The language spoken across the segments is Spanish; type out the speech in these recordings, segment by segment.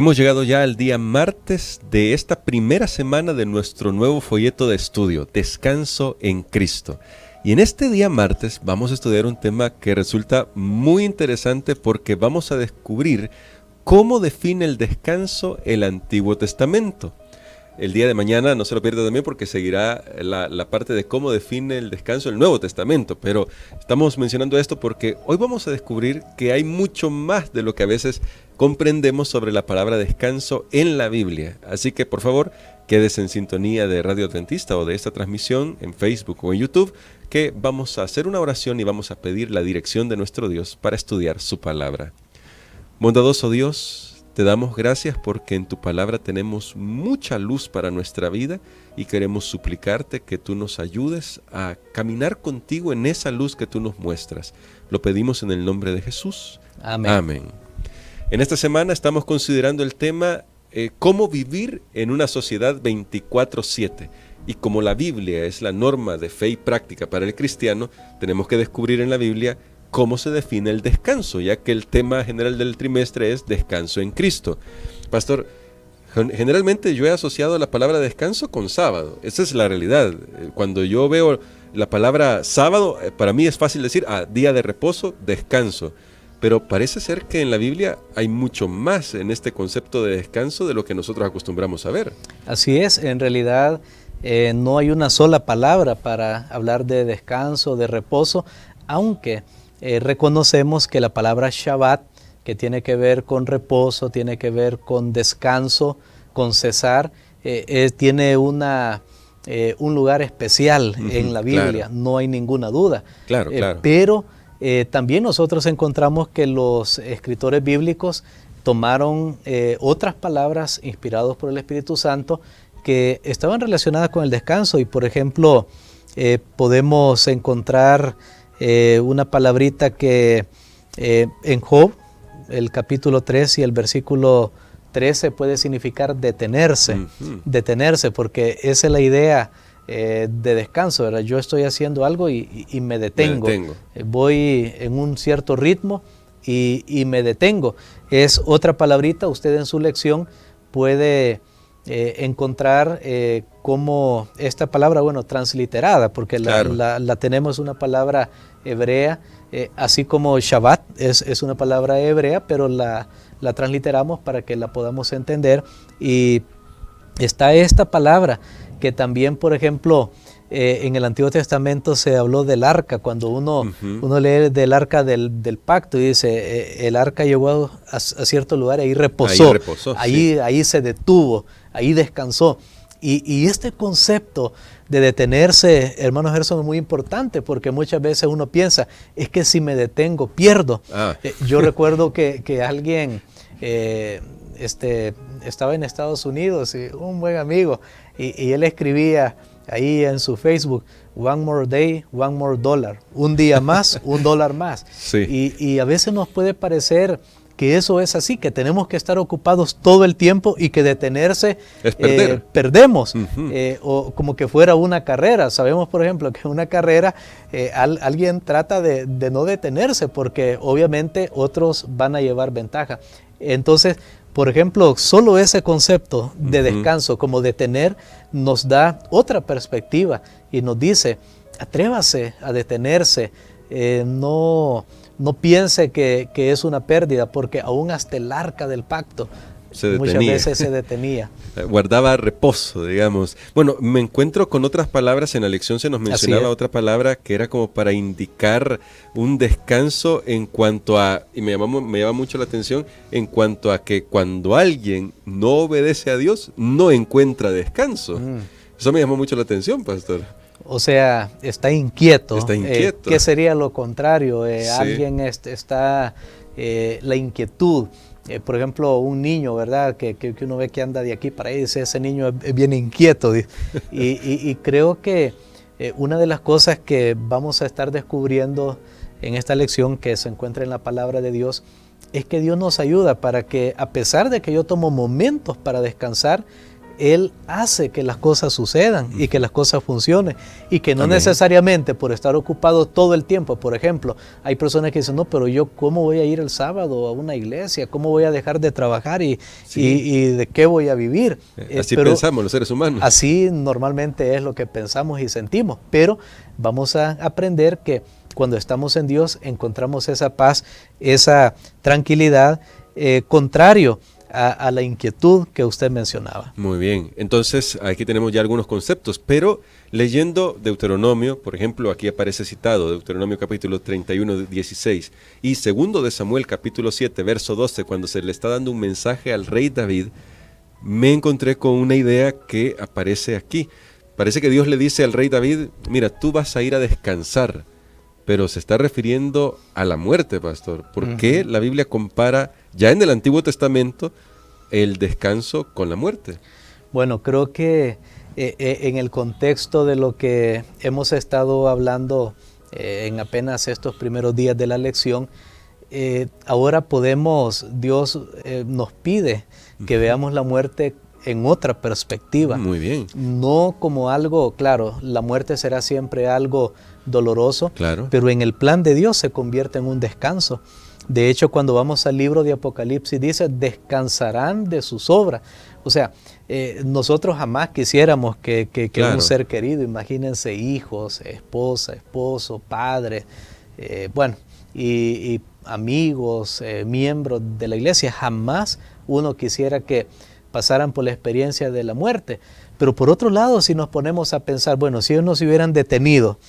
Hemos llegado ya al día martes de esta primera semana de nuestro nuevo folleto de estudio, Descanso en Cristo. Y en este día martes vamos a estudiar un tema que resulta muy interesante porque vamos a descubrir cómo define el descanso el Antiguo Testamento. El día de mañana no se lo pierda también porque seguirá la parte de cómo define el descanso el Nuevo Testamento, pero estamos mencionando esto porque hoy vamos a descubrir que hay mucho más de lo que a veces comprendemos sobre la palabra descanso en la Biblia. Así que por favor, quédese en sintonía de Radio Adventista o de esta transmisión en Facebook o en YouTube, que vamos a hacer una oración y vamos a pedir la dirección de nuestro Dios para estudiar su palabra. Bondadoso Dios, te damos gracias porque en tu palabra tenemos mucha luz para nuestra vida y queremos suplicarte que tú nos ayudes a caminar contigo en esa luz que tú nos muestras. Lo pedimos en el nombre de Jesús. Amén. Amén. En esta semana estamos considerando el tema cómo vivir en una sociedad 24/7. Y como la Biblia es la norma de fe y práctica para el cristiano, tenemos que descubrir en la Biblia cómo se define el descanso, ya que el tema general del trimestre es descanso en Cristo. Pastor, generalmente yo he asociado la palabra descanso con sábado. Esa es la realidad. Cuando yo veo la palabra sábado, para mí es fácil decir, día de reposo, descanso. Pero parece ser que en la Biblia hay mucho más en este concepto de descanso de lo que nosotros acostumbramos a ver. Así es, en realidad no hay una sola palabra para hablar de descanso, de reposo, aunque reconocemos que la palabra Shabbat, que tiene que ver con reposo, tiene que ver con descanso, con cesar, tiene un lugar especial en la Biblia, claro. No hay ninguna duda. Claro. Pero también nosotros encontramos que los escritores bíblicos tomaron otras palabras inspirados por el Espíritu Santo que estaban relacionadas con el descanso y, por ejemplo, podemos encontrar una palabrita que en Job, el capítulo 3 y el versículo 13 puede significar detenerse, detenerse, porque esa es la idea de descanso, ¿verdad? Yo estoy haciendo algo y me detengo. Voy en un cierto ritmo y me detengo. Es otra palabrita, usted en su lección puede encontrar como esta palabra, transliterada, porque claro. la tenemos una palabra hebrea, así como Shabbat es una palabra hebrea, pero la transliteramos para que la podamos entender. Y está esta palabra que también, por ejemplo, en el Antiguo Testamento se habló del arca, cuando uno lee del arca del pacto y dice, el arca llegó a cierto lugar y ahí reposó, ahí se detuvo, ahí descansó. Y este concepto de detenerse, hermano Gerson, es muy importante porque muchas veces uno piensa, es que si me detengo, pierdo. Yo recuerdo que alguien estaba en Estados Unidos, y un buen amigo, y él escribía ahí en su Facebook, one more day, one more dollar. Un día más, $1 más. Sí. Y a veces nos puede parecer que eso es así, que tenemos que estar ocupados todo el tiempo y que detenerse es perder. Perdemos, o como que fuera una carrera. Sabemos, por ejemplo, que en una carrera alguien trata de no detenerse porque obviamente otros van a llevar ventaja. Entonces, por ejemplo, solo ese concepto de descanso como detener nos da otra perspectiva y nos dice, atrévase a detenerse, no piense que es una pérdida, porque aún hasta el arca del pacto muchas veces se detenía. Guardaba reposo, digamos. Bueno, me encuentro con otras palabras, en la lección se nos mencionaba otra palabra que era como para indicar un descanso en cuanto a, y me llama mucho la atención, en cuanto a que cuando alguien no obedece a Dios, no encuentra descanso. Eso me llamó mucho la atención, pastor. O sea, está inquieto. Está inquieto. ¿Qué sería lo contrario? Alguien está, la inquietud. Por ejemplo, un niño, ¿verdad? Que uno ve que anda de aquí para ahí, dice, ese niño es bien inquieto. Y creo que una de las cosas que vamos a estar descubriendo en esta lección que se encuentra en la palabra de Dios es que Dios nos ayuda para que, a pesar de que yo tomo momentos para descansar, Él hace que las cosas sucedan y que las cosas funcionen, y que no Amén. necesariamente por estar ocupado todo el tiempo. Por ejemplo, hay personas que dicen, no, pero yo ¿cómo voy a ir el sábado a una iglesia? ¿Cómo voy a dejar de trabajar y de qué voy a vivir? Así Pero pensamos los seres humanos. así normalmente es lo que pensamos y sentimos, pero vamos a aprender que cuando estamos en Dios encontramos esa paz, esa tranquilidad, contrario a la inquietud que usted mencionaba. Muy bien, entonces aquí tenemos ya algunos conceptos, pero leyendo Deuteronomio, por ejemplo, aquí aparece citado Deuteronomio capítulo 31, 16, y segundo de Samuel capítulo 7, verso 12, cuando se le está dando un mensaje al rey David, me encontré con una idea que aparece aquí. Parece que Dios le dice al rey David, mira, tú vas a ir a descansar, pero se está refiriendo a la muerte, pastor. ¿Por qué la Biblia compara ya en el Antiguo Testamento el descanso con la muerte? Bueno, creo que en el contexto de lo que hemos estado hablando en apenas estos primeros días de la lección, ahora Dios nos pide que veamos la muerte en otra perspectiva. Muy bien. No como algo, claro, la muerte será siempre algo doloroso, Claro. pero en el plan de Dios se convierte en un descanso. De hecho, cuando vamos al libro de Apocalipsis dice, descansarán de sus obras. O sea, nosotros jamás quisiéramos que Claro. un ser querido, imagínense hijos, esposa, esposo, padre, bueno, y amigos, miembros de la iglesia, jamás uno quisiera que pasaran por la experiencia de la muerte. Pero por otro lado, si nos ponemos a pensar, bueno, si ellos no se hubieran detenido,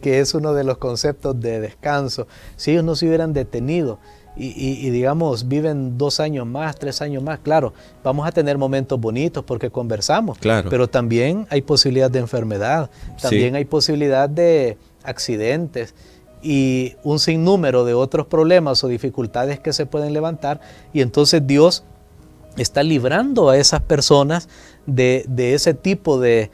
que es uno de los conceptos de descanso, si ellos no se hubieran detenido y digamos, viven 2 años más, 3 años más, claro, vamos a tener momentos bonitos porque conversamos, Claro. pero también hay posibilidad de enfermedad, también hay posibilidad de accidentes y un sinnúmero de otros problemas o dificultades que se pueden levantar, y entonces Dios está librando a esas personas de ese tipo de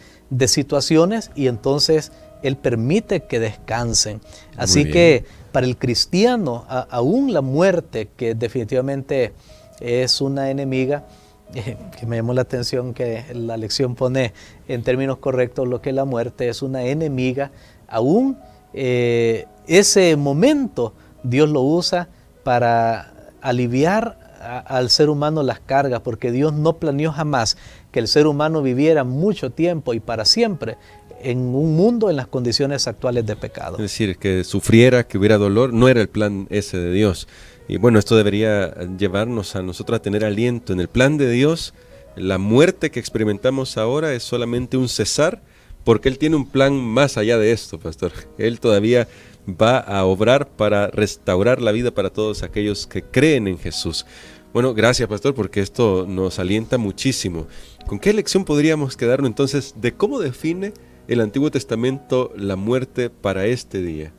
situaciones, y entonces Él permite que descansen. Así que para el cristiano, aún la muerte, que definitivamente es una enemiga, que me llamó la atención que la lección pone en términos correctos lo que la muerte es una enemiga, aún ese momento Dios lo usa para aliviar al ser humano las cargas, porque Dios no planeó jamás que el ser humano viviera mucho tiempo y para siempre en un mundo en las condiciones actuales de pecado. Es decir, que sufriera, que hubiera dolor, no era el plan ese de Dios. Y bueno, esto debería llevarnos a nosotros a tener aliento. En el plan de Dios, la muerte que experimentamos ahora es solamente un cesar, porque Él tiene un plan más allá de esto, pastor. Él todavía va a obrar para restaurar la vida para todos aquellos que creen en Jesús. Bueno, gracias, pastor, porque esto nos alienta muchísimo. ¿Con qué lección podríamos quedarnos entonces de cómo define el Antiguo Testamento la muerte para este día?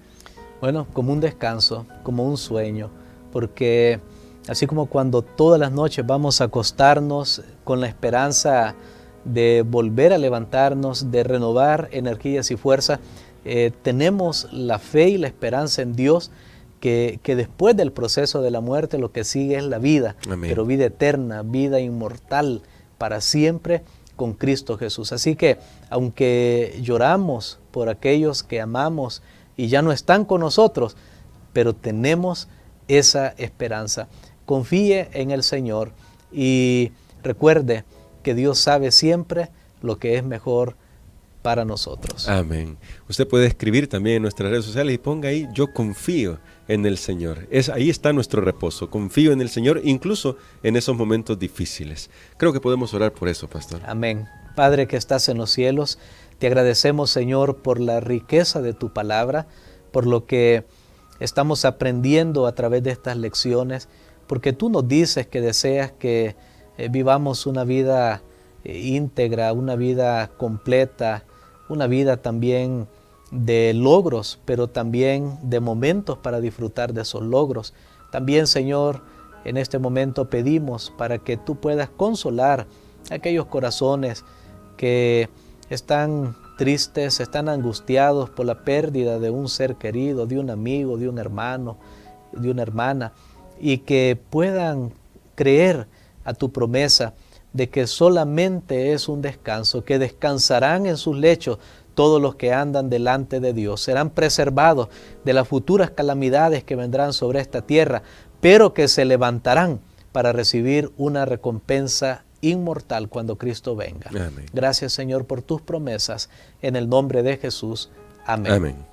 Bueno, como un descanso, como un sueño, porque así como cuando todas las noches vamos a acostarnos con la esperanza de volver a levantarnos, de renovar energías y fuerzas, tenemos la fe y la esperanza en Dios, que después del proceso de la muerte lo que sigue es la vida. Amén. Pero vida eterna, vida inmortal para siempre con Cristo Jesús. Así que aunque lloramos por aquellos que amamos y ya no están con nosotros, pero tenemos esa esperanza. Confíe en el Señor y recuerde que Dios sabe siempre lo que es mejor para nosotros. Amén. Usted puede escribir también en nuestras redes sociales y ponga ahí, yo confío en el Señor. Ahí está nuestro reposo. Confío en el Señor, incluso en esos momentos difíciles. Creo que podemos orar por eso, pastor. Amén. Padre que estás en los cielos, te agradecemos, Señor, por la riqueza de tu palabra, por lo que estamos aprendiendo a través de estas lecciones, porque tú nos dices que deseas que vivamos una vida íntegra, una vida completa, una vida también de logros, pero también de momentos para disfrutar de esos logros. También, Señor, en este momento pedimos para que tú puedas consolar a aquellos corazones que están tristes, están angustiados por la pérdida de un ser querido, de un amigo, de un hermano, de una hermana, y que puedan creer a tu promesa de que solamente es un descanso, que descansarán en sus lechos todos los que andan delante de Dios. Serán preservados de las futuras calamidades que vendrán sobre esta tierra, pero que se levantarán para recibir una recompensa inmortal cuando Cristo venga. Amén. Gracias, Señor, por tus promesas. En el nombre de Jesús. Amén. Amén.